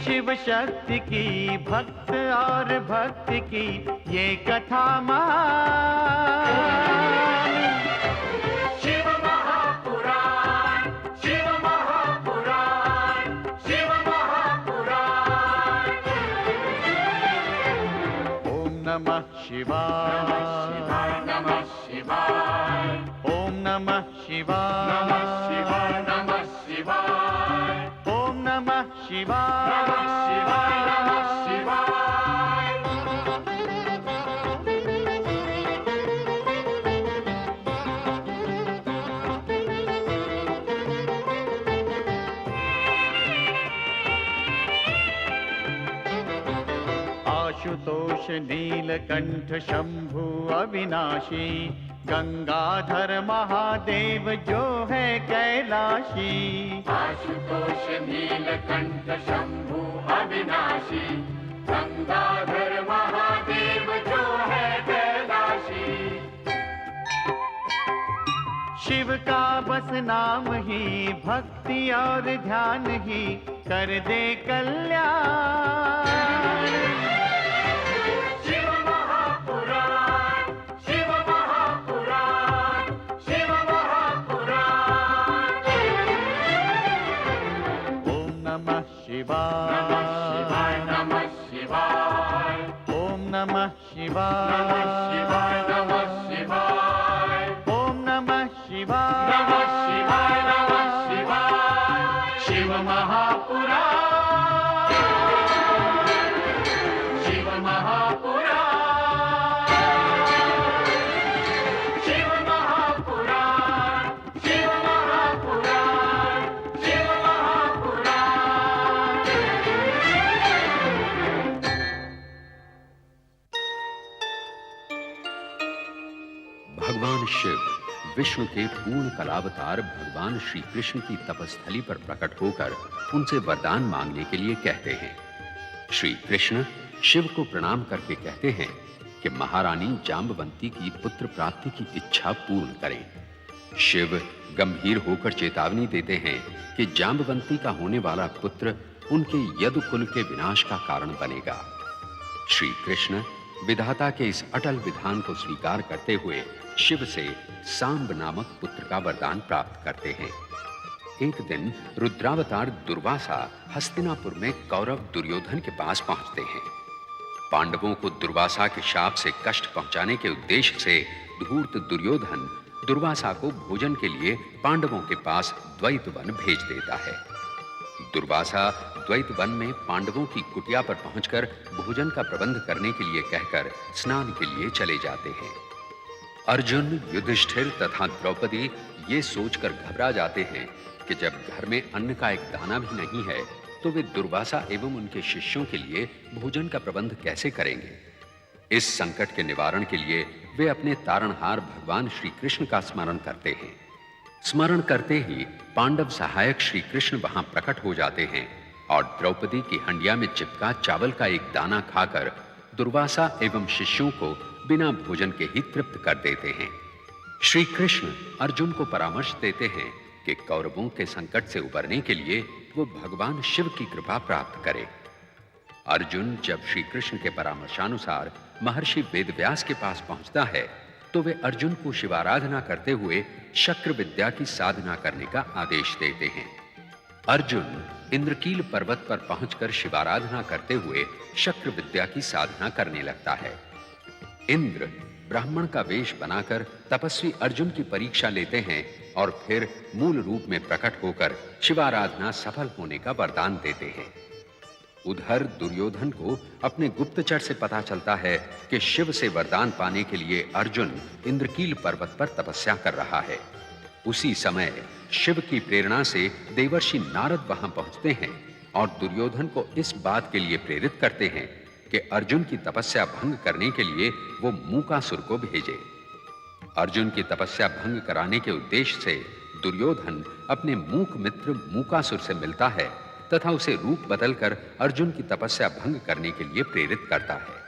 शिव शक्ति की, भक्त और भक्ति की ये कथा महान। शिव महापुराण, शिव महापुराण, शिव महापुराण। ओम नमः शिवाय, नमः शिवाय, ओम नमः शिवाय, नमः शिवाय, नमः शिवाय, ओम नमः शिवाय, नमः शिवाय, नमः शिवाय। आशुतोष नीलकंठ शंभु अविनाशी, गंगाधर महादेव जो है कैलाशी। आशुतोष नीलकंठ शंभु अविनाशी, गंगाधर महादेव जो है कैलाशी। शिव का बस नाम ही, भक्ति और ध्यान ही कर दे कल्याण। शिव महापुराण, शिव महापुराण, शिव महापुराण। ओम नमः शिवाय, नमः शिवाय, नमः शिवाय, ओम नमः शिवाय, नमः शिवाय, नमः शिवाय, ओम नमः शिवाय, नमः शिवाय, नमः शिवाय। शिव महापुराण, शिव महापुराण, शिव महापुराण, शिव महापुराण, शिव महापुराण। भगवान शिव विष्णु के पूर्ण कलावतार भगवान श्री कृष्ण की तपस्थली पर प्रकट होकर उनसे वरदान मांगने के लिए कहते हैं। श्री कृष्ण शिव को प्रणाम करके कहते हैं कि महारानी जाम्बवंती की पुत्र प्राप्ति की इच्छा पूर्ण करें। शिव गंभीर होकर चेतावनी देते हैं कि जाम्बवंती का होने वाला पुत्र उनके यदु कुल के विनाश का कारण बनेगा। श्री कृष्ण विधाता के इस अटल विधान को स्वीकार करते हुए शिव से सांब नामक पुत्र का वरदान प्राप्त करते हैं। एक दिन रुद्रावतार दुर्वासा हस्तिनापुर में कौरव दुर्योधन के पास पहुंचते हैं। पांडवों को दुर्वासा के शाप से कष्ट पहुंचाने के उद्देश्य से धूर्त दुर्योधन दुर्वासा को भोजन के लिए पांडवों के पास द्वैत वन भेज देता है। दुर्वासा द्वैत वन में पांडवों की कुटिया पर पहुंचकर भोजन का प्रबंध करने के लिए कहकर स्नान के लिए चले जाते हैं। अर्जुन, युधिष्ठिर तथा द्रौपदी ये सोचकर घबरा जाते हैं कि जब घर में अन्न का एक दाना भी नहीं है तो वे दुर्वासा एवं उनके शिष्यों के लिए भोजन का प्रबंध कैसे करेंगे। इस संकट के निवारण के लिए वे अपने तारणहार भगवान श्री कृष्ण का स्मरण करते हैं। स्मरण करते ही पांडव सहायक श्री कृष्ण वहां प्रकट हो जाते हैं और द्रौपदी की हंडिया में चिपका चावल का एक दाना खाकर दुर्वासा एवं शिष्यों को बिना भोजन के ही तृप्त कर देते हैं। श्री कृष्ण अर्जुन को परामर्श देते हैं कि कौरवों के संकट से उबरने के लिए वो भगवान शिव की कृपा प्राप्त करे। अर्जुन जब श्री कृष्ण के परामर्शानुसार महर्षि वेदव्यास के पास पहुंचता है तो वे अर्जुन को शिवाराधना करते हुए शक्र विद्या की साधना करने का आदेश देते हैं। अर्जुन इंद्रकील पर्वत पर पहुंचकर शिवाराधना करते हुए शक्र विद्या की साधना करने लगता है। इंद्र ब्राह्मण का वेश बनाकर तपस्वी अर्जुन की परीक्षा लेते हैं और फिर मूल रूप में प्रकट होकर शिवाराधना सफल होने का वरदान देते हैं। उधर दुर्योधन को अपने गुप्तचर से पता चलता है कि शिव से वरदान पाने के लिए अर्जुन इंद्रकील पर्वत पर तपस्या कर रहा है। उसी समय शिव की प्रेरणा से देवर्षि नारद वहां पहुंचते हैं और दुर्योधन को इस बात के लिए प्रेरित करते हैं कि अर्जुन की तपस्या भंग करने के लिए वो मूकासुर को भेजे। अर्जुन की तपस्या भंग कराने के उद्देश्य से दुर्योधन अपने मूक मित्र मूकासुर से मिलता है तथा उसे रूप बदलकर अर्जुन की तपस्या भंग करने के लिए प्रेरित करता है।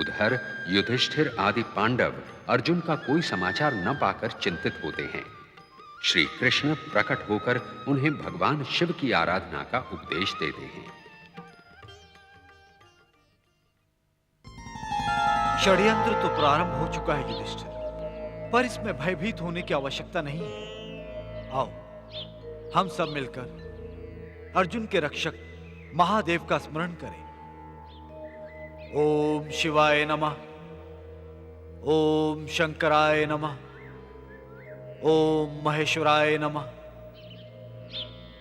उधर युधिष्ठिर आदि पांडव अर्जुन का कोई समाचार न पाकर चिंतित होते हैं। श्री कृष्ण प्रकट होकर उन्हें भगवान शिव की आराधना का उपदेश देते हैं। षड्यंत्र तो प्रारंभ हो चुका है युधिष्ठिर, पर इसमें भयभीत होने की आवश्यकता नहीं है। आओ हम सब मिलकर अर्जुन के रक्षक महादेव का स्मरण करें। ओम शिवाय नमः, ओम शंकराय नमः, ओम महेश्वराय नमः।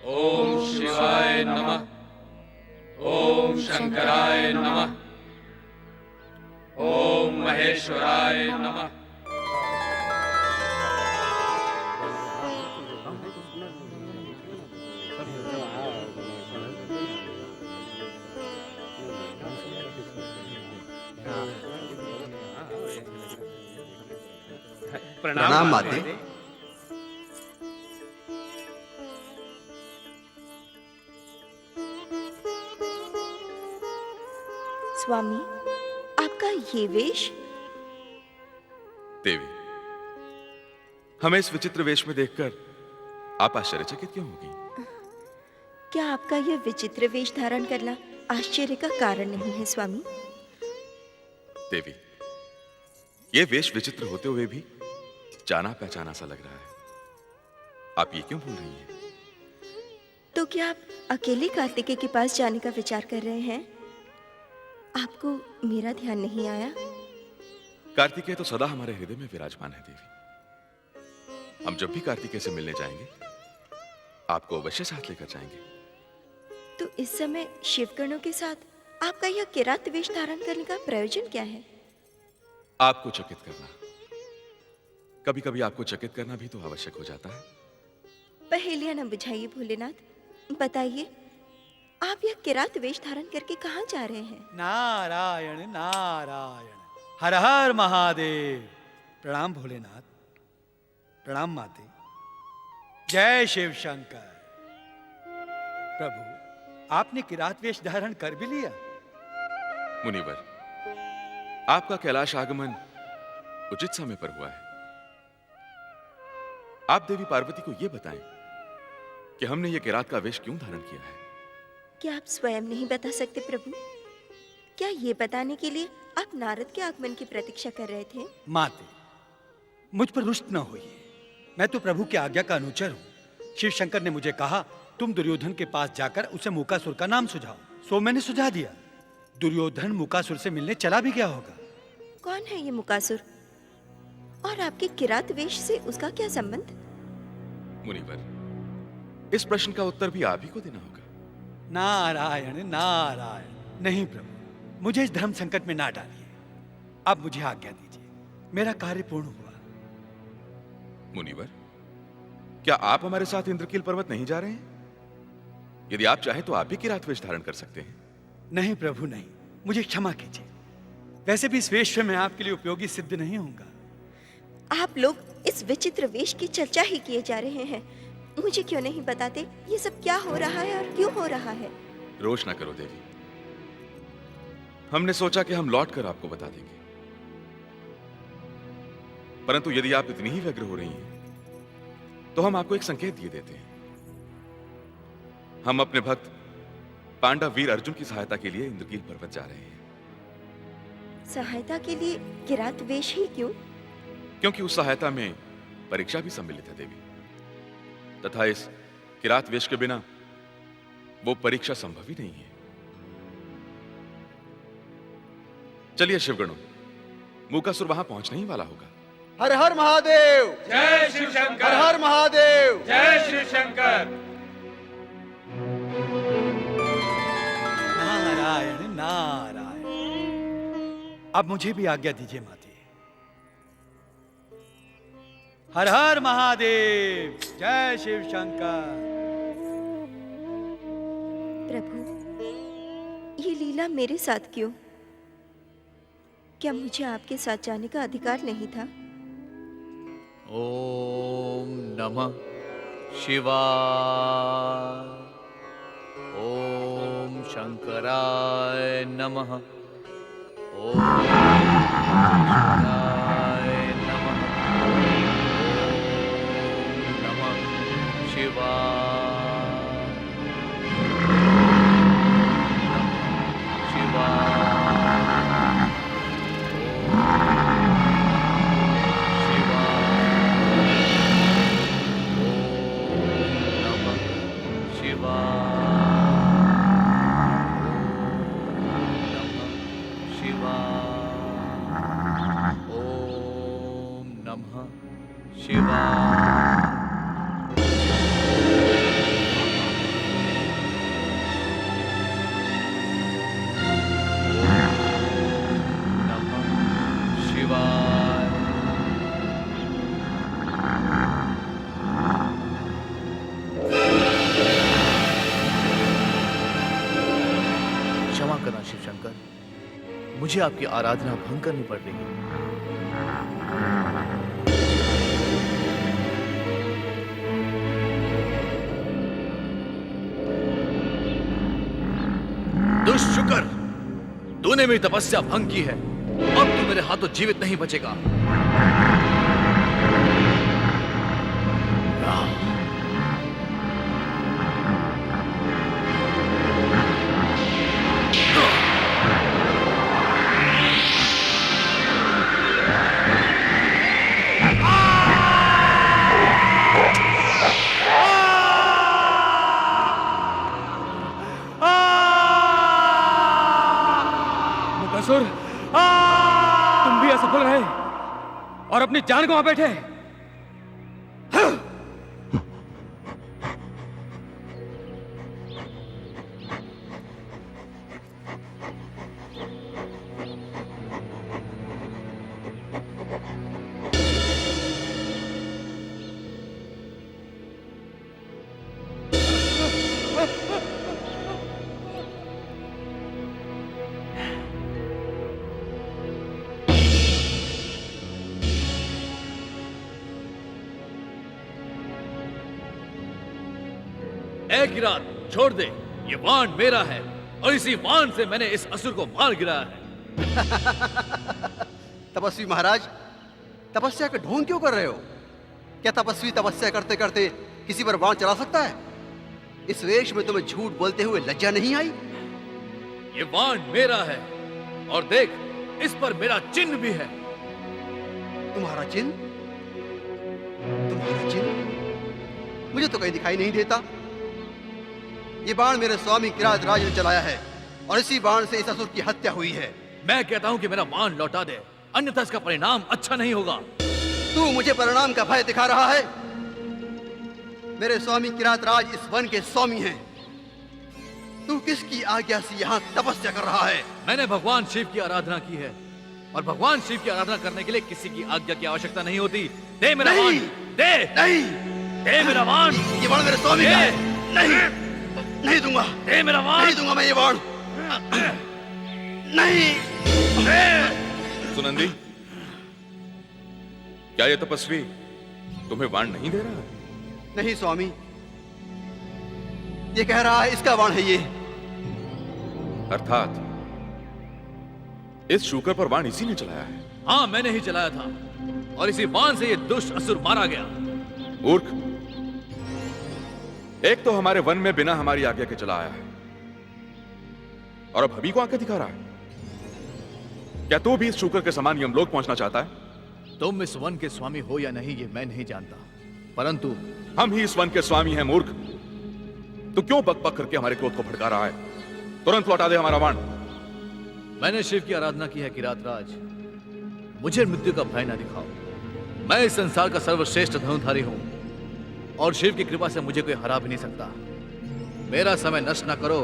ओम शिवाय नमः, ओम शंकराय नमः, ओम महेश्वराय नमः। प्रणाम माते। स्वामी, आपका ये वेश? देवी, हमें इस विचित्र वेश में देखकर आप आश्चर्यचकित क्यों होगी? क्या आपका यह विचित्र वेश धारण करना आश्चर्य का कारण नहीं है स्वामी? देवी, ये वेश विचित्र होते हुए भी जाना पहचाना सा लग रहा है। आप ये क्यों बोल रही हैं? तो क्या आप अकेले कार्तिकेय के पास जाने का विचार कर रहे हैं? आपको मेरा ध्यान नहीं आया? कार्तिकेय तो सदा हमारे हृदय में विराजमान है देवी। हम जब भी कार्तिकेय से मिलने जाएंगे आपको अवश्य साथ लेकर जाएंगे। तो इस समय शिवगणों के साथ आपका यह किरात वेश धारण करने का प्रयोजन क्या है? आपको चकित करना। कभी कभी आपको चकित करना भी तो आवश्यक हो जाता है। पहेलियां न बुझाइए भोलेनाथ, बताइए आप यह किरात वेश धारण करके कहाँ जा रहे हैं? नारायण नारायण, हर हर महादेव। प्रणाम भोलेनाथ, प्रणाम माते। जय शिव शंकर। प्रभु, आपने किरात वेश धारण कर भी लिया? मुनिवर, आपका कैलाश आगमन उचित समय पर हुआ है। आप देवी पार्वती को यह बताएं कि हमने यह किरात का वेश क्यों धारण किया है। क्या आप स्वयं नहीं बता सकते प्रभु? क्या ये बताने के लिए आप नारद के आगमन की प्रतीक्षा कर रहे थे? माते, मुझ पर रुष्ट न होइए। मैं तो प्रभु की आज्ञा का अनुचर हूँ। शिव शंकर ने मुझे कहा तुम दुर्योधन के पास जाकर उसे मूकासुर का नाम सुझाओ। सो मैंने सुझा दिया। दुर्योधन मूकासुर से मिलने चला भी गया होगा। कौन है ये मूकासुर? और आपके किरात वेश से उसका क्या संबंध? मुनिवर, इस प्रश्न का उत्तर भी आप ही को देना होगा। नारायण नारायण। नहीं प्रभु, मुझे इस धर्म संकट में ना डालिए। अब मुझे आज्ञा दीजिए, मेरा कार्य पूर्ण हुआ। मुनिवर, क्या आप हमारे साथ इंद्रकील पर्वत नहीं जा रहे हैं? यदि आप चाहें तो आप भी किरात वेश धारण कर सकते हैं। नहीं प्रभु नहीं, मुझे क्षमा कीजिए। वैसे भी इस वेश में मैं आपके लिए उपयोगी सिद्ध नहीं होऊंगा। आप लोग इस विचित्र वेश की चर्चा ही किए जा रहे हैं। मुझे क्यों नहीं बताते ये सब क्या हो रहा है और क्यों हो रहा है? रोष ना करो देवी। हमने सोचा कि हम लौट कर आपको बता देंगे, परंतु यदि आप इतनी ही व्यग्र हो रही हैं तो हम आपको एक संकेत दिए देते हैं। हम अपने भक्त पांडव वीर अर्जुन की सहायता के लिए इंद्रकील पर्वत जा रहे हैं। सहायता के लिए किरात वेश ही क्यों? क्योंकि उस सहायता में परीक्षा भी सम्मिलित है देवी, तथा इस किरात वेश के बिना वो परीक्षा संभव ही नहीं है। चलिए शिवगणों, मूकासुर वहां पहुंचने ही वाला होगा। हर हर महादेव। जय शिव शंकर। हर हर महादेव। जय शिव शंकर। नारायण नारायण। अब मुझे भी आज्ञा दीजिए माते। हर हर महादेव। जय शिव शंकर। प्रभु, ये लीला मेरे साथ क्यों? क्या मुझे आपके साथ जाने का अधिकार नहीं था? ओम नमः शिवाय। ओम शंकराय नमः। ओम शंकराय नमः। ओम नमः शिवाय। क्षमा करना शिव शंकर, मुझे आपकी आराधना भंग करनी पड़ रही है। दुष्ट शुकर, तूने मेरी तपस्या भंग की है। अब तू मेरे हाथों जीवित नहीं बचेगा। मुकासुर, तुम भी असफल रहे और अपनी जान गंवा बैठे। ए किरात, छोड़ दे। ये वाण मेरा है और इसी वाण से मैंने इस असुर को मार गिराया है। तपस्वी महाराज, तपस्या का ढोंग क्यों कर रहे हो? क्या तपस्वी तपस्या करते करते किसी पर बाण चला सकता है? इस वेश में तुम्हें झूठ बोलते हुए लज्जा नहीं आई? ये वाण मेरा है और देख, इस पर मेरा चिन्ह भी है। तुम्हारा चिन्ह? तुम्हारा चिन्ह मुझे तो कहीं दिखाई नहीं देता। ये बाण मेरे स्वामी किरात राज ने चलाया है और इसी बाण से इस असुर की हत्या हुई है। मैं कहता हूं कि मेरा वाण लौटा दे, अन्यथा इसका परिणाम अच्छा नहीं होगा। तू मुझे परिणाम का भय दिखा रहा है? मेरे स्वामी किरात राज इस वन के स्वामी हैं। तू किसकी आज्ञा से यहाँ तपस्या कर रहा है? मैंने भगवान शिव की आराधना की है और भगवान शिव की आराधना करने के लिए किसी की आज्ञा की आवश्यकता नहीं होती। दे मेरा वाण, दे। नहीं, दे मेरा वाण। ये बाण मेरे स्वामी का है। नहीं, नहीं दूंगा। दे मेरा वाण। नहीं दूंगा मैं ये बाण। नहीं। सुनंदी, क्या ये तपस्वी तुम्हें वाण नहीं दे रहा है? नहीं स्वामी, ये कह रहा है इसका वाण है ये। अर्थात इस शूकर पर वाण इसी ने चलाया है? हाँ, मैंने ही चलाया था और इसी वाण से ये दुष्ट असुर मारा गया। मूर्ख, एक तो हमारे वन में बिना हमारी आज्ञा के चला आया है और अब हबी को आंखें दिखा रहा है। क्या तू भी इस शूकर के समान यमलोक पहुंचना चाहता है? तुम इस वन के स्वामी हो या नहीं ये मैं नहीं जानता, परंतु हम ही इस वन के स्वामी हैं। मूर्ख, तू क्यों बक बक करके हमारे क्रोध को भड़का रहा है? तुरंत लौटा दे हमारा वाण। मैंने शिव की आराधना की है किरात राज, मुझे मृत्यु का भय ना दिखाओ। मैं इस संसार का सर्वश्रेष्ठ धनुधारी हूं और शिव की कृपा से मुझे कोई हरा भी नहीं सकता। मेरा समय नष्ट ना करो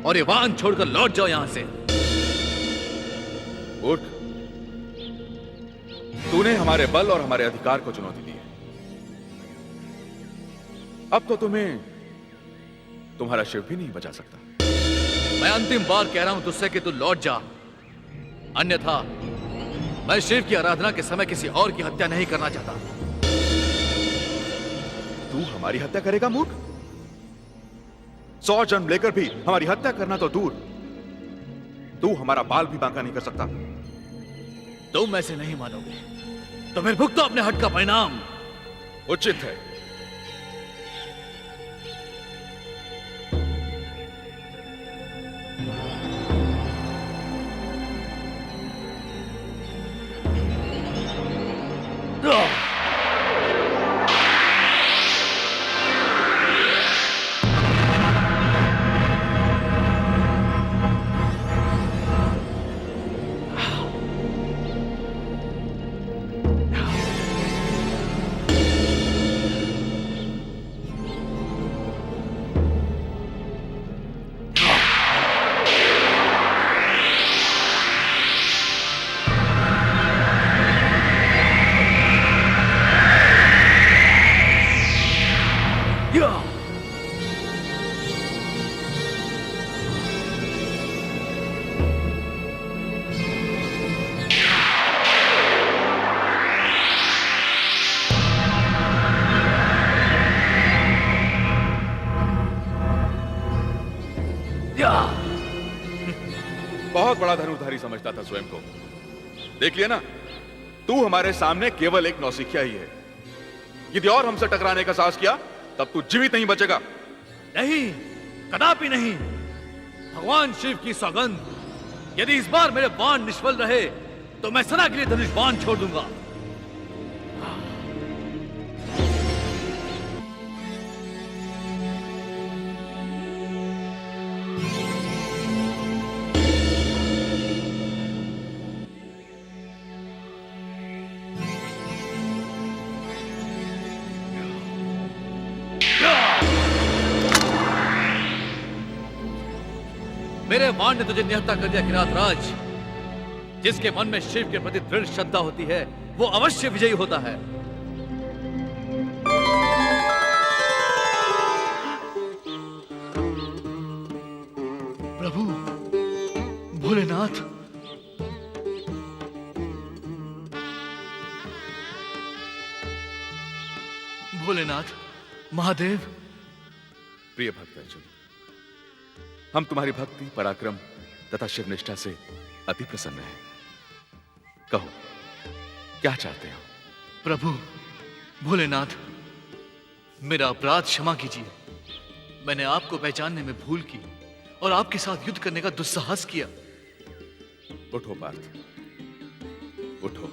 और ये वाहन छोड़कर लौट जाओ यहां से। मूर्ख, तूने हमारे बल और हमारे अधिकार को चुनौती दी है। अब तो तुम्हें तुम्हारा शिव भी नहीं बचा सकता। मैं अंतिम बार कह रहा हूं तुझसे कि तू लौट जा, अन्यथा मैं शिव की आराधना के समय किसी और की हत्या नहीं करना चाहता। तू हमारी हत्या करेगा मूर्ख? 100 जन्म लेकर भी हमारी हत्या करना तो दूर, तू हमारा बाल भी बांका नहीं कर सकता। तुम ऐसे नहीं मानोगे तो फिर भुगतो अपने हट का परिणाम। उचित है। बहुत बड़ा धनुर्धारी समझता था स्वयं को। देख लिया ना, तू हमारे सामने केवल एक नौसिखिया ही है। यदि और हमसे टकराने का साहस किया तब तू जीवित नहीं बचेगा। नहीं, कदापि नहीं। भगवान शिव की सौगंध, यदि इस बार मेरे बाण निष्फल रहे तो मैं सदा के लिए धनुष बाण छोड़ दूंगा। मेरे बाण ने तुझे निहत्था कर दिया किरातराज। जिसके मन में शिव के प्रति दृढ़ श्रद्धा होती है वो अवश्य विजयी होता है। प्रभु भोलेनाथ, भोलेनाथ, महादेव। प्रिय भक्त अर्जुन, हम तुम्हारी भक्ति, पराक्रम तथा शिवनिष्ठा से अति प्रसन्न हैं। कहो, क्या चाहते हो? प्रभु भोलेनाथ, मेरा अपराध क्षमा कीजिए। मैंने आपको पहचानने में भूल की और आपके साथ युद्ध करने का दुस्साहस किया। उठो पार्थ, उठो।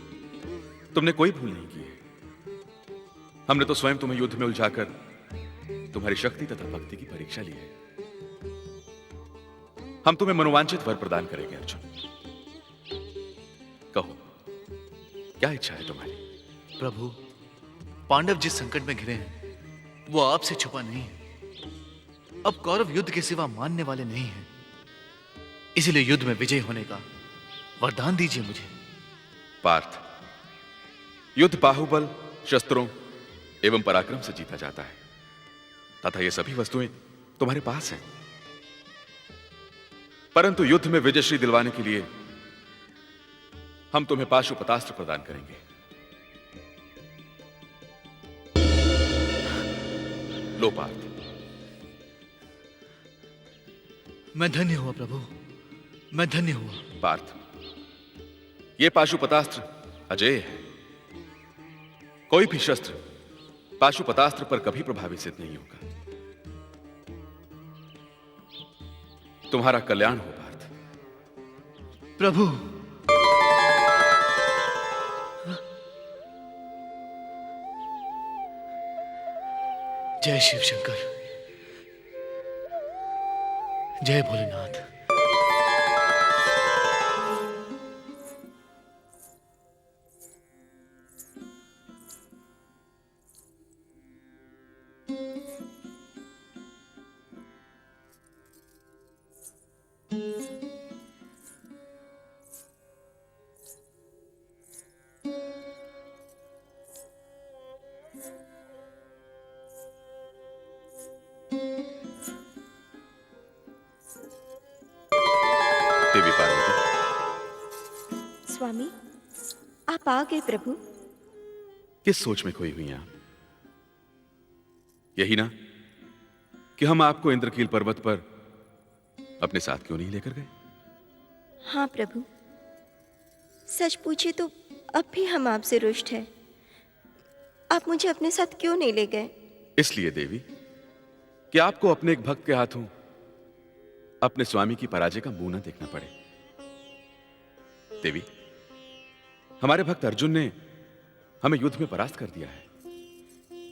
तुमने कोई भूल नहीं की है। हमने तो स्वयं तुम्हें युद्ध में उलझाकर तुम्हारी शक्ति तथा भक्ति की परीक्षा ली है। हम तुम्हें मनोवांछित वर प्रदान करेंगे अर्जुन। कहो, क्या इच्छा है तुम्हारी? प्रभु, पांडव जिस संकट में घिरे हैं वो आपसे छुपा नहीं है। अब कौरव युद्ध के सिवा मानने वाले नहीं हैं। इसलिए युद्ध में विजय होने का वरदान दीजिए मुझे। पार्थ, युद्ध बाहुबल, शस्त्रों एवं पराक्रम से जीता जाता है तथा ये सभी वस्तुएं तुम्हारे पास हैं। परंतु युद्ध में विजयश्री दिलवाने के लिए हम तुम्हें पाशुपतास्त्र प्रदान करेंगे। लो पार्थ। मैं धन्य हुआ प्रभु, मैं धन्य हुआ। पार्थ, यह पाशुपतास्त्र अजेय है। कोई भी शस्त्र पाशुपतास्त्र पर कभी प्रभावी सिद्ध नहीं होगा। तुम्हारा कल्याण हो पार्थ। प्रभु, जय शिव शंकर, जय भोलेनाथ। स्वामी, आप आ गए प्रभु। किस सोच में खोई हुई हैं आप? यही ना कि हम आपको इंद्रकील पर्वत पर अपने साथ क्यों नहीं लेकर गए? हाँ प्रभु, सच पूछे तो अब भी हम आपसे रुष्ट हैं। आप मुझे अपने साथ क्यों नहीं ले गए? इसलिए देवी कि आपको अपने एक भक्त के हाथों अपने स्वामी की पराजय का मुंह न देखना पड़े। देवी, हमारे भक्त अर्जुन ने हमें युद्ध में परास्त कर दिया है।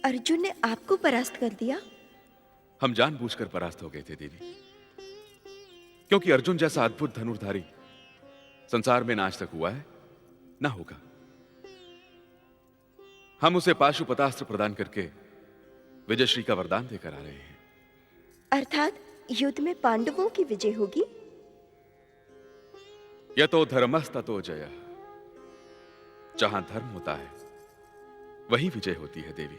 अर्जुन ने आपको परास्त कर दिया? हम जानबूझकर परास्त हो गए थे देवी, क्योंकि अर्जुन जैसा अद्भुत धनुर्धारी संसार में ना आज तक हुआ है, ना होगा। हम उसे पाशुपतास्त्र प्रदान करके विजयश्री का वरदान देकर आ रहे हैं। अर्थात युद्ध में पांडवों की विजय होगी? यतो धर्मस्ततो जय। जहां धर्म होता है वही विजय होती है देवी।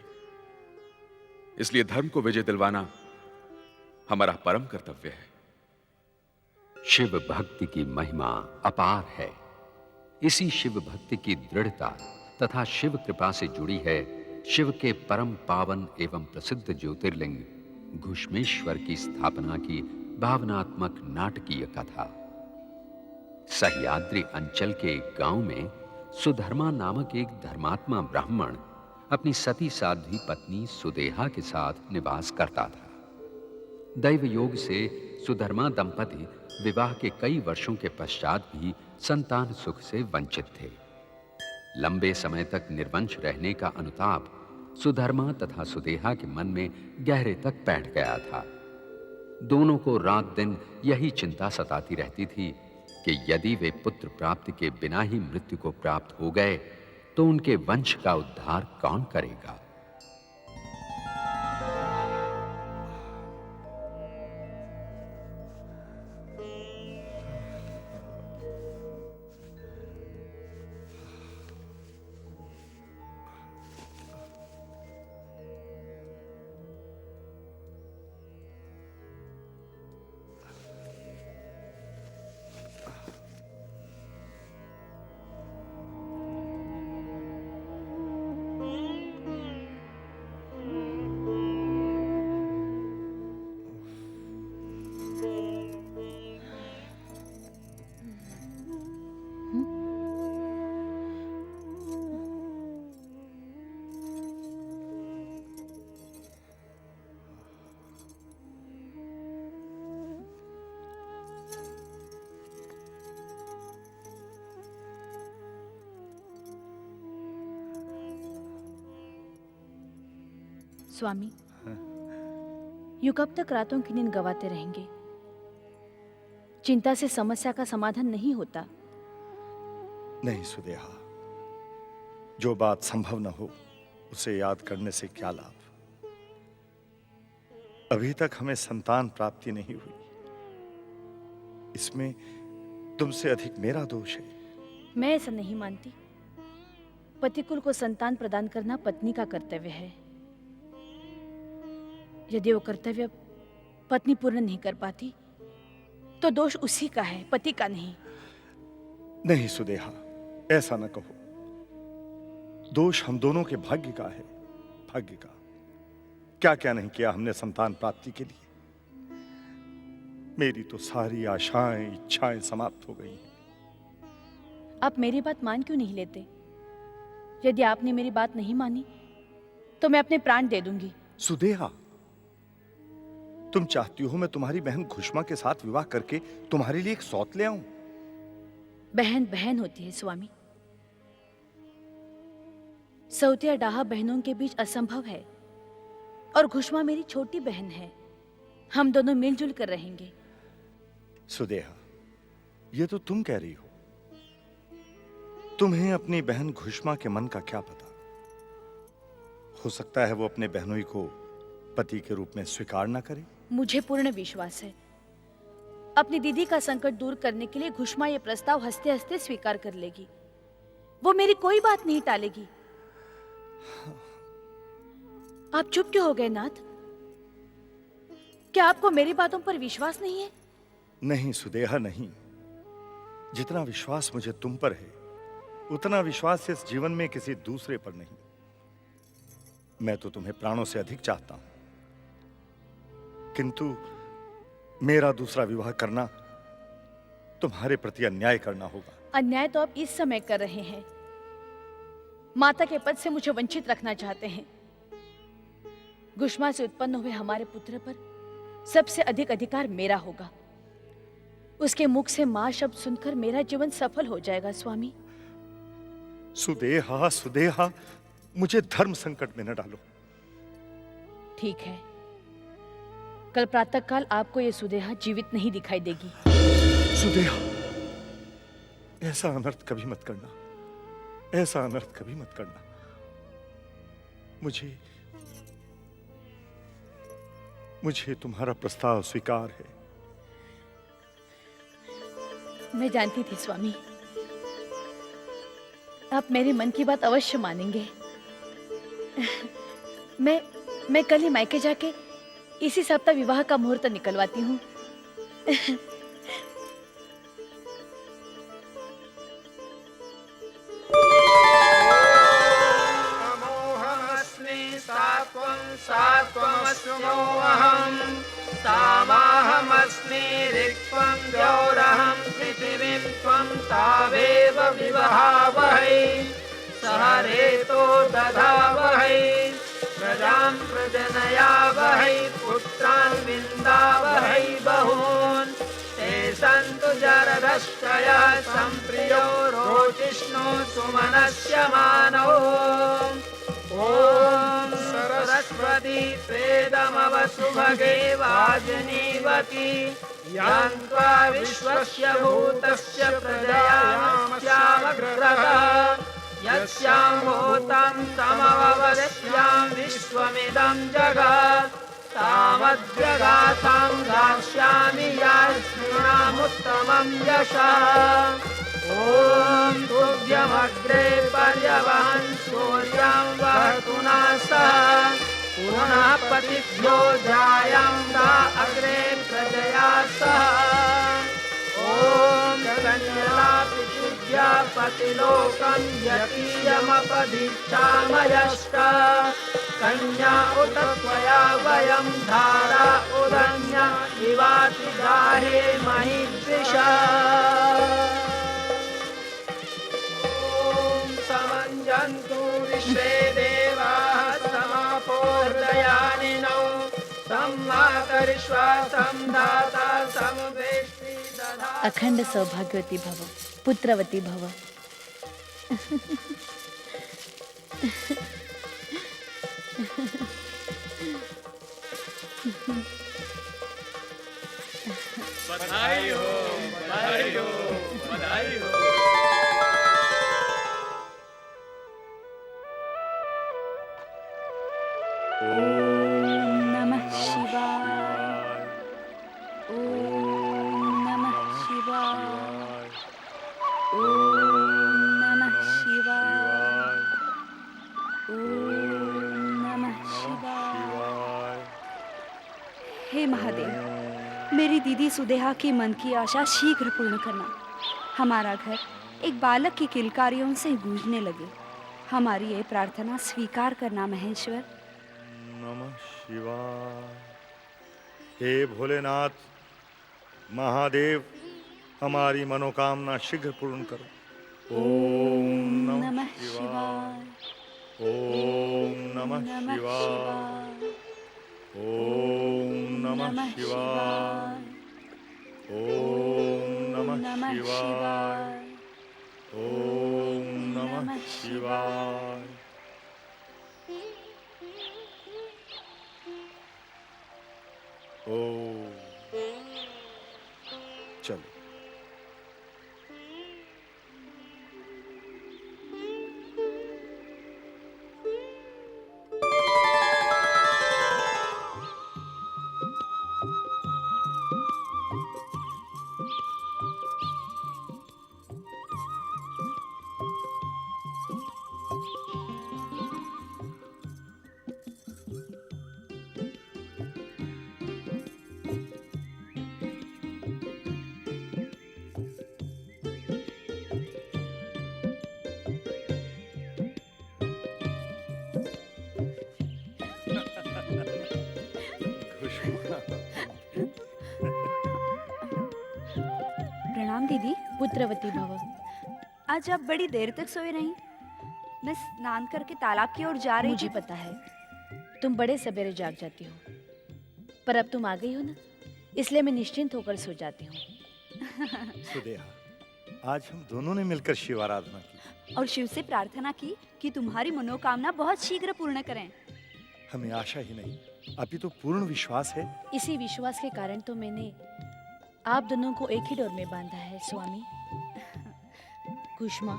इसलिए धर्म को विजय दिलवाना हमारा परम कर्तव्य है। शिव भक्ति की महिमा अपार है। इसी शिव भक्ति की दृढ़ता तथा शिव कृपा से जुड़ी है शिव के परम पावन एवं प्रसिद्ध ज्योतिर्लिंग घुष्मेश्वर की स्थापना की भावनात्मक नाटकीय कथा। सह्याद्री अंचल के एक गांव में सुधर्मा नामक एक धर्मात्मा ब्राह्मण अपनी सती साध्वी पत्नी सुदेहा के साथ निवास करता था। दैव योग से सुधर्मा दंपति विवाह के कई वर्षों के पश्चात भी संतान सुख से वंचित थे। लंबे समय तक निर्वंश रहने का अनुताप सुधर्मा तथा सुदेहा के मन में गहरे तक बैठ गया था। दोनों को रात दिन यही चिंता सताती रहती थी कि यदि वे पुत्र प्राप्ति के बिना ही मृत्यु को प्राप्त हो गए तो उनके वंश का उद्धार कौन करेगा। स्वामी, यूं कब तक रातों की नींद गवाते रहेंगे? चिंता से समस्या का समाधान नहीं होता। नहीं सुदेहा, जो बात संभव न हो उसे याद करने से क्या लाभ। अभी तक हमें संतान प्राप्ति नहीं हुई, इसमें तुमसे अधिक मेरा दोष है। मैं ऐसा नहीं मानती। पतिकुल को संतान प्रदान करना पत्नी का कर्तव्य है। यदि वो कर्तव्य पत्नी पूर्ण नहीं कर पाती तो दोष उसी का है, पति का नहीं। नहीं सुदेहा, ऐसा न कहो। दोष हम दोनों के भाग्य का है, भाग्य का। क्या क्या नहीं किया हमने संतान प्राप्ति के लिए। मेरी तो सारी आशाएं इच्छाएं समाप्त हो गई हैं। आप मेरी बात मान क्यों नहीं लेते? यदि आपने मेरी बात नहीं मानी तो मैं अपने प्राण दे दूंगी। सुदेहा, तुम चाहती हो मैं तुम्हारी बहन घुष्मा के साथ विवाह करके तुम्हारे लिए एक सौत ले आऊं? बहन बहन होती है स्वामी। सौतिया डाहा बहनों के बीच असंभव है और घुष्मा मेरी छोटी बहन है। हम दोनों मिलजुल कर रहेंगे। सुदेहा, ये तो तुम कह रही हो। तुम्हें अपनी बहन घुष्मा के मन का क्या पता। हो सकता है वो अपने बहनोई को पति के रूप में स्वीकार ना करे। मुझे पूर्ण विश्वास है अपनी दीदी का संकट दूर करने के लिए घुष्मा ये प्रस्ताव हंसते हंसते स्वीकार कर लेगी। वो मेरी कोई बात नहीं टालेगी। आप चुप क्यों हो गए नाथ? क्या आपको मेरी बातों पर विश्वास नहीं है? नहीं सुदेहा, नहीं। जितना विश्वास मुझे तुम पर है उतना विश्वास इस जीवन में किसी दूसरे पर नहीं। मैं तो तुम्हें प्राणों से अधिक चाहता हूं, किंतु मेरा दूसरा विवाह करना तुम्हारे प्रति अन्याय करना होगा। अन्याय तो आप इस समय कर रहे हैं। माता के पद से मुझे वंचित रखना चाहते हैं। घुष्मा से उत्पन्न हुए हमारे पुत्र पर सबसे अधिक अधिकार मेरा होगा। उसके मुख से मां शब्द सुनकर मेरा जीवन सफल हो जाएगा स्वामी। सुदेहा सुदेहा, मुझे धर्म संकट में न डालो। ठीक है, कल प्रातःकाल आपको ये सुदेहा जीवित नहीं दिखाई देगी। सुदेहा, ऐसा अनर्थ कभी मत करना, ऐसा अनर्थ कभी मत करना। मुझे तुम्हारा प्रस्ताव स्वीकार है। मैं जानती थी स्वामी, आप मेरे मन की बात अवश्य मानेंगे। मैं कल ही मायके जाके इसी सप्ताह विवाह का मुहूर्त निकलवाती हूँ। सामाहमस्मि ऋक्त्वं द्यौरहं पृथिवीं त्वं तावेव विवहावहै सह रेतो दधावहै प्रजां प्रजनयावहै पुत्रान् विन्दावहै बहून् ते सन्तु जरदष्टयः सम्प्रियो रोचिष्णो सुमनस्यमानो। ॐ सरस्वती प्रेदमवसुभगे वाजनीवती यान्त्वा विश्वस्य भूतस्य प्रजयामस्यामग्रतः यस्यां भूतं तमववस्यां विश्वमिदं जगत् तामद्यगाथां दास्यामि यास्मिनामुत्तमं यशः। ॐ तुभ्यमग्रे पर्यवहन् सूर्यं वहतु नः पुनः पतिभ्यो जायं दा अग्रे प्रजया सह। ॐ कन्यया पृथिव्या पतिलोकं यतीयमपदीक्षामयश्च कन्या उत त्वया वयं धारा उदन्या इवाति गाहे महिद्विषा। समञ्जन्तु विश्वे देवाः समापो हृदयानिनो सम्मातरिश्वासं दाता समवेष्टि दधा। अखंड सौभाग्यवती भव, पुत्रवती भव। बधाई हो, बधाई हो, बधाई हो। नमः शिवाय, ओम नमः शिवाय, ओम नमः शिवाय, ओम नमः शिवाय। हे महादेव, मेरी दीदी सुदेहा के मन की आशा शीघ्र पूर्ण करना। हमारा घर एक बालक की किलकारियों से गूंजने लगे। हमारी ये प्रार्थना स्वीकार करना महेश्वर। नमः शिवाय। हे भोलेनाथ महादेव, हमारी मनोकामना शीघ्र पूर्ण करो। ओम नमः शिवाय, ओम नमः शिवाय, ओम नमः शिवाय, ओम नमः शिवाय, ओम नमः शिवाय। ओ चलो। प्रणाम दीदी। पुत्रवती भव। आज आप बड़ी देर तक सोए रही। मैं स्नान करके तालाब की ओर जा रही मुझे थी। पता है तुम बड़े सवेरे जाग जाती हो, पर अब तुम आ गई हो ना, इसलिए मैं निश्चिंत होकर सो जाती हूँ। सुदेहा, आज हम दोनों ने मिलकर शिव आराधना की और शिव से प्रार्थना की कि तुम्हारी मनोकामना बहुत शीघ्र पूर्ण करें। हमें आशा ही नहीं अपितु पूर्ण विश्वास है। इसी विश्वास के कारण तो मैंने आप दोनों को एक ही डोर में बांधा है स्वामी। कुष्मा,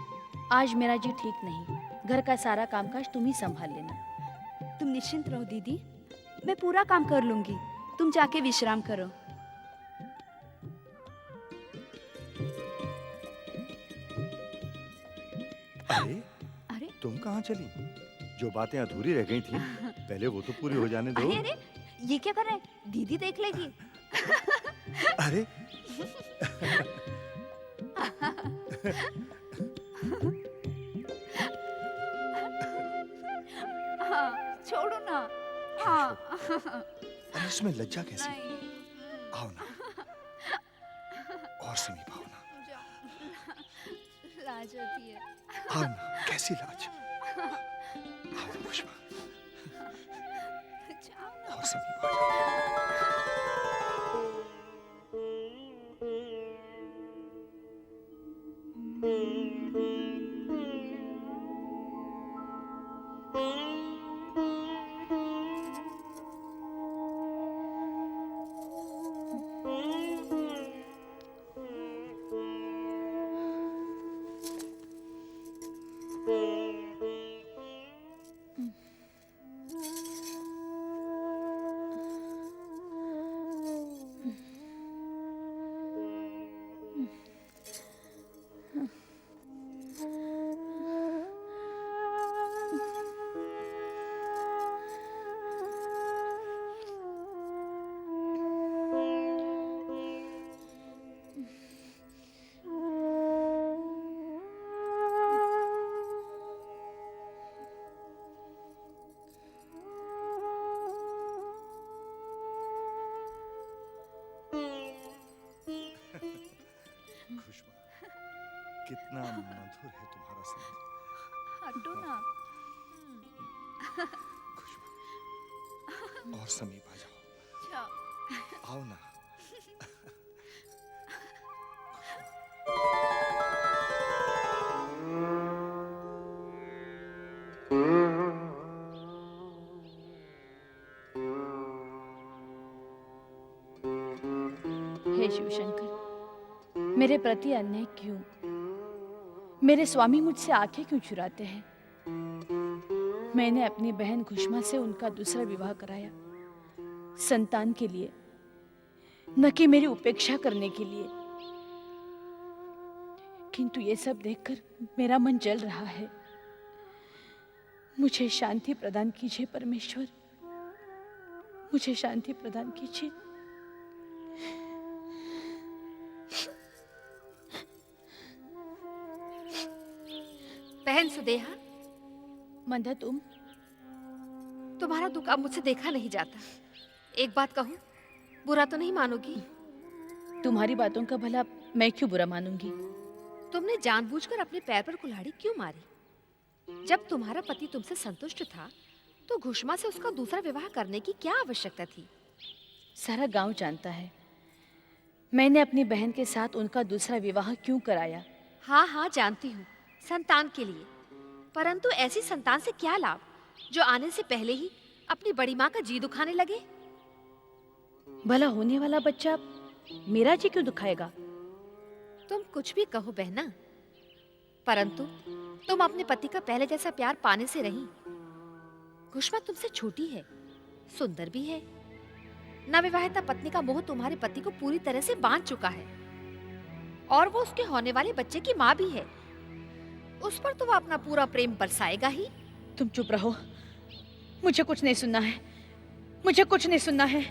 आज मेरा जी ठीक नहीं, घर का सारा कामकाज तुम ही संभाल लेना। तुम निश्चिंत रहो दीदी, मैं पूरा काम कर लूंगी। तुम जाके विश्राम करो। अरे अरे तुम कहाँ चली? जो बातें अधूरी रह गई थी पहले वो तो पूरी हो जाने दो। अरे अरे, ये क्या कर रहे हैं? दीदी देख लेगी। अरे हाँ, छोड़ो ना। हाँ। अरे इसमें लज्जा कैसी? नहीं। आओ ना, और समीप आओ ना। लाज होती है। आओ ना, कैसी लाज? आओ ना पुष्पा, और समीप आ जाओ। कितना मधुर है तुम्हारा संगीत। हटो ना। खुशबू, और समीप आ जाओ। आओ ना। हे शिवशंकर, मेरे प्रति अन्याय क्यों? मेरे स्वामी मुझसे आंखें क्यों चुराते हैं? मैंने अपनी बहन खुशमा से उनका दूसरा विवाह कराया, संतान के लिए, न कि मेरी उपेक्षा करने के लिए। किंतु ये सब देखकर मेरा मन जल रहा है। मुझे शांति प्रदान कीजिए परमेश्वर, मुझे शांति प्रदान कीजिए। बहन सुदेहा, मंदा, तुम्हारा दुख अब मुझसे देखा नहीं जाता। एक बात कहूं, बुरा तो नहीं मानोगी? तुम्हारी बातों का भला मैं क्यों बुरा मानूंगी? तुमने जानबूझकर अपने पैर पर कुल्हाड़ी क्यों मारी? जब तुम्हारा पति तुमसे संतुष्ट था तो घुष्मा से उसका दूसरा विवाह करने की क्या आवश्यकता थी? सारा गांव जानता है मैंने अपनी बहन के साथ उनका दूसरा विवाह क्यों कराया। हाँ हाँ, जानती हूँ, संतान के लिए। परंतु ऐसी संतान से क्या लाभ जो आने से पहले ही अपनी बड़ी माँ का जी दुखाने लगे? भला होने वाला बच्चा मेरा जी क्यों दुखाएगा? तुम कुछ भी कहो बहना, परंतु तुम अपने पति का पहले जैसा प्यार पाने से रही। घुष्मा तुमसे छोटी है, सुंदर भी है। नवविवाहिता पत्नी का मोह तुम्हारे पति को पूरी तरह से बांध चुका है, और वो उसके होने वाले बच्चे की माँ भी है। उस पर तो वो अपना पूरा प्रेम बरसाएगा ही। तुम चुप रहो, मुझे कुछ नहीं सुनना है, मुझे कुछ नहीं सुनना है।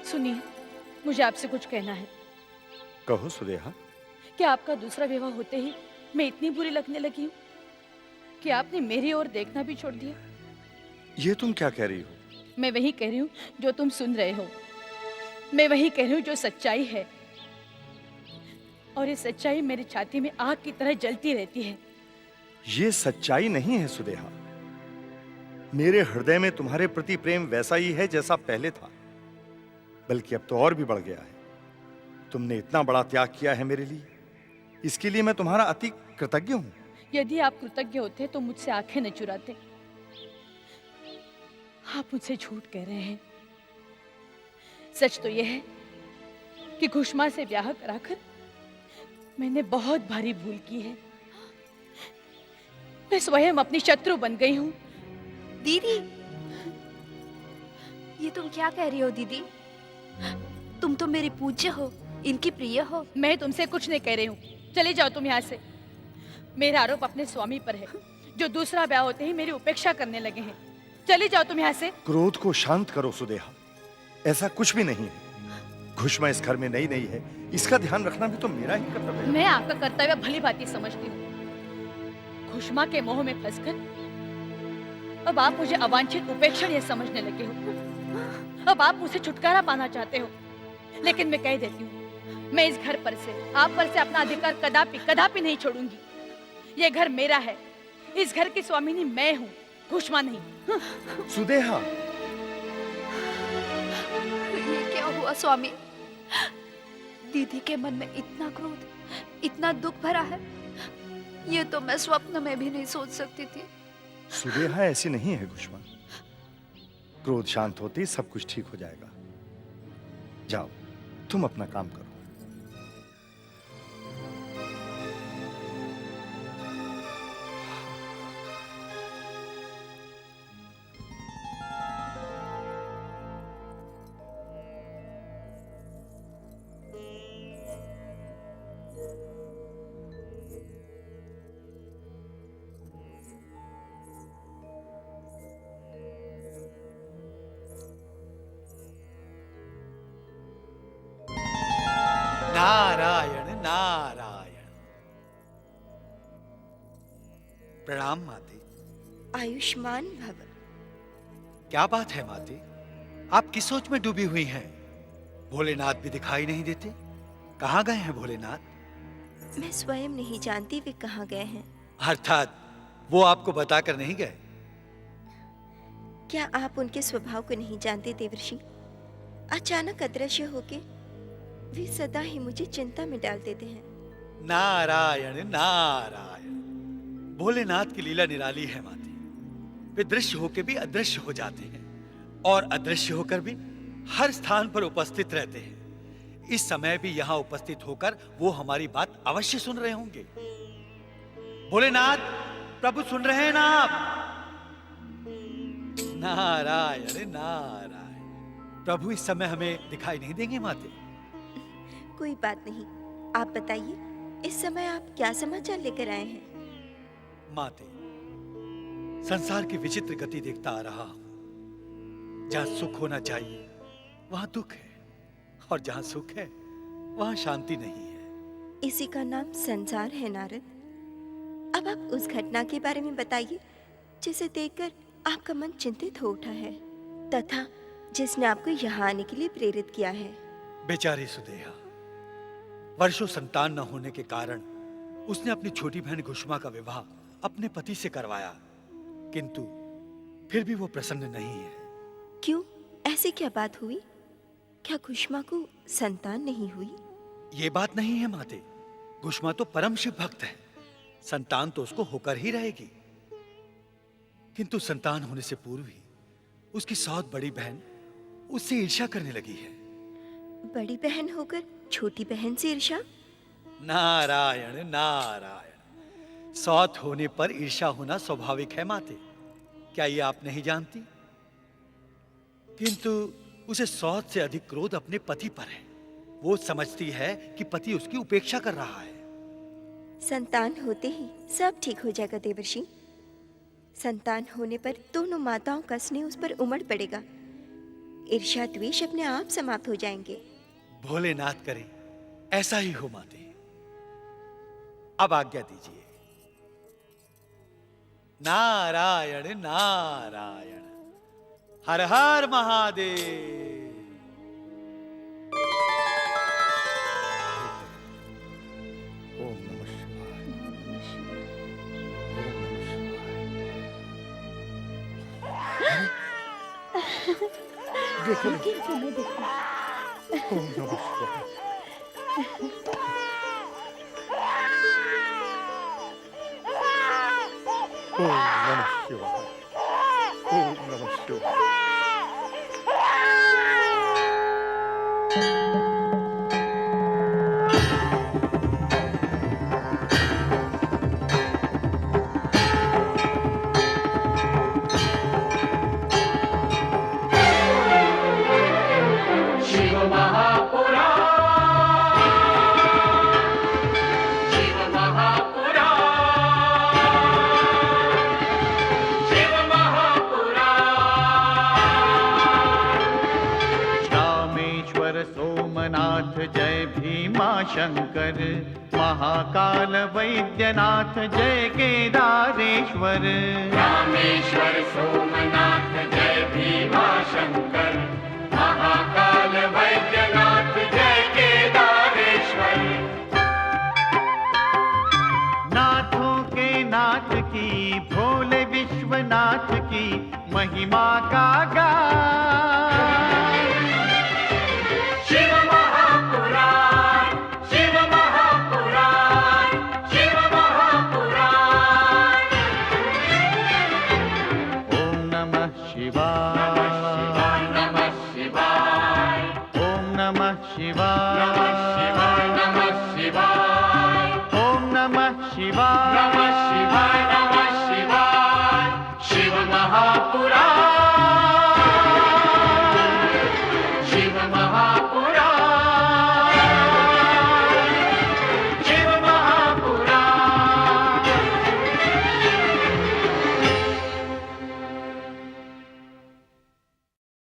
सुनिए, मुझे आपसे कुछ कहना है। कहो सुदेहा। क्या आपका दूसरा विवाह होते ही मैं इतनी बुरी लगने लगी हूँ कि आपने मेरी ओर देखना भी छोड़ दिया? ये तुम क्या कह रही हो? मैं वही कह रही हूँ जो तुम सुन रहे हो। मैं वही कह रही हूँ जो सच्चाई है, और ये सच्चाई मेरी छाती में आग की तरह जलती रहती है। ये सच्चाई नहीं है सुदेहा। मेरे हृदय में तुम्हारे प्रति प्रेम वैसा ही है जैसा पहले था, बल्कि अब तो और भी बढ़ गया है। तुमने इतना बड़ा त्याग किया है मेरे लिए, इसके लिए मैं तुम्हारा अति कृतज्ञ हूं। यदि आप कृतज्ञ होते तो मुझसे आंखें न चुराते। आप मुझसे झूठ कह रहे हैं। सच तो यह है कि घुष्मा से ब्याह कराकर मैंने बहुत भारी भूल की है। मैं स्वयं अपनी शत्रु बन गई हूँ। दीदी, ये तुम क्या कह रही हो दीदी? तुम तो मेरी पूज्य हो, इनकी प्रिय हो। मैं तुमसे कुछ नहीं कह रही हूँ, चले जाओ तुम यहाँ से। मेरा आरोप अपने स्वामी पर है, जो दूसरा ब्याह होते ही मेरी उपेक्षा करने लगे हैं। चले जाओ तुम यहाँ से। क्रोध को शांत करो सुदेहा, ऐसा कुछ भी नहीं है। घुष्मा इस घर में नई नहीं है, इसका ध्यान रखना भी तो मेरा ही कर्तव्य है। मैं आपका कर्तव्य भली भांति समझती हूँ। घुष्मा के मोह में फंसकर अब आप मुझे अवांछित उपेक्षणीय समझने लगे हो। अब आप मुझसे छुटकारा पाना चाहते हो, लेकिन मैं कह देती हूँ, मैं इस घर पर से, आप पर से अपना अधिकार कदापि कदापि नहीं छोड़ूंगी। ये घर मेरा है, इस घर की स्वामिनी मैं हूँ, घुष्मा नहीं। सुदेहा, ये क्या हुआ स्वामी? दीदी के मन में इतना क्रोध, इतना दुख भरा है, ये तो मैं स्वप्न में भी नहीं सोच सकती थी। सुदेहा ऐसी नहीं है घुष्मा। क्रोध शांत होते ही सब कुछ ठीक हो जाएगा। जाओ, तुम अपना काम करो। नारायण नारायण। प्रणाम माते। आयुष्मान भव। क्या बात है माते, आप किस सोच में डूबी हुई हैं? भोलेनाथ भी दिखाई नहीं देते। कहाँ गए हैं भोलेनाथ? मैं स्वयं नहीं जानती वे कहाँ गए हैं। अर्थात वो आपको बताकर नहीं गए? क्या आप उनके स्वभाव को नहीं जानते देवर्षि? अचानक अदृश्य होके वे सदा ही मुझे चिंता में डाल देते हैं। नारायण नारायण। भोलेनाथ की लीला निराली है माते। वे दृश्य होकर भी अदृश्य हो जाते हैं, और अदृश्य होकर भी हर स्थान पर उपस्थित रहते हैं। इस समय भी यहाँ उपस्थित होकर वो हमारी बात अवश्य सुन रहे होंगे। भोलेनाथ, प्रभु सुन रहे हैं ना आप? नारायण नारायण। प्रभु इस समय हमें दिखाई नहीं देंगे माते? कोई बात नहीं, आप बताइए, इस समय आप क्या समाचार लेकर आए हैं? माते, संसार की विचित्र गति देखता आ रहा हूं। जहां सुख होना चाहिए वहां दुख है, और जहां सुख है वहां शांति नहीं है। इसी का नाम संसार है नारद। अब आप उस घटना के बारे में बताइए जिसे देखकर आपका मन चिंतित हो उठा है, तथा जिसने आपको यहाँ आने के लिए प्रेरित किया है। बेचारी सुदेहा, वर्षों संतान न होने के कारण उसने अपनी छोटी बहन घुष्मा का विवाह अपने पति से करवाया, किंतु फिर भी वो प्रसन्न नहीं है। क्यों? ऐसी क्या बात हुई? क्या घुष्मा को संतान नहीं हुई? ये बात नहीं है माते। घुष्मा तो परम शिव भक्त है, संतान तो उसको होकर ही रहेगी। किंतु संतान होने से पूर्व ही उसकी सौत बड़ी बहन उससे ईर्ष्या करने लगी है। बड़ी बहन होकर छोटी बहन से ईर्ष्या? नारायण नारायण। सौत होने पर ईर्ष्या होना स्वाभाविक है माते, क्या ये आप नहीं जानती? किंतु उसे सौत से अधिक क्रोध अपने पति पर है। वो समझती है कि पति उसकी उपेक्षा कर रहा है। संतान होते ही सब ठीक हो जाएगा देवर्षि। संतान होने पर दोनों माताओं का स्नेह उस पर उमड़ पड़ेगा। ईर्ष्या द्वेष अपने आप समाप्त हो जाएंगे। भोलेनाथ करे ऐसा ही हो माते। अब आज्ञा दीजिए। नारायण नारायण, हर हर महादेव। ओम नमः शिवाय। देखो ओम नमः शिवाय। ओम नमः शिवाय। ओम नमः शिवाय। सोमनाथ जय भीमा शंकर, महाकाल वैद्यनाथ जय केदारेश्वर। रामेश्वर सोमनाथ जय भीमा शंकर, महाकाल वैद्यनाथ जय केदारेश्वर। नाथों के नाथ की, भोले विश्वनाथ की महिमा का गान। शिव महापुराण, शिव महापुराण, शिव महापुराण। ओम नमः शिवाय, नमः शिवाय, ओम नमः शिवाय।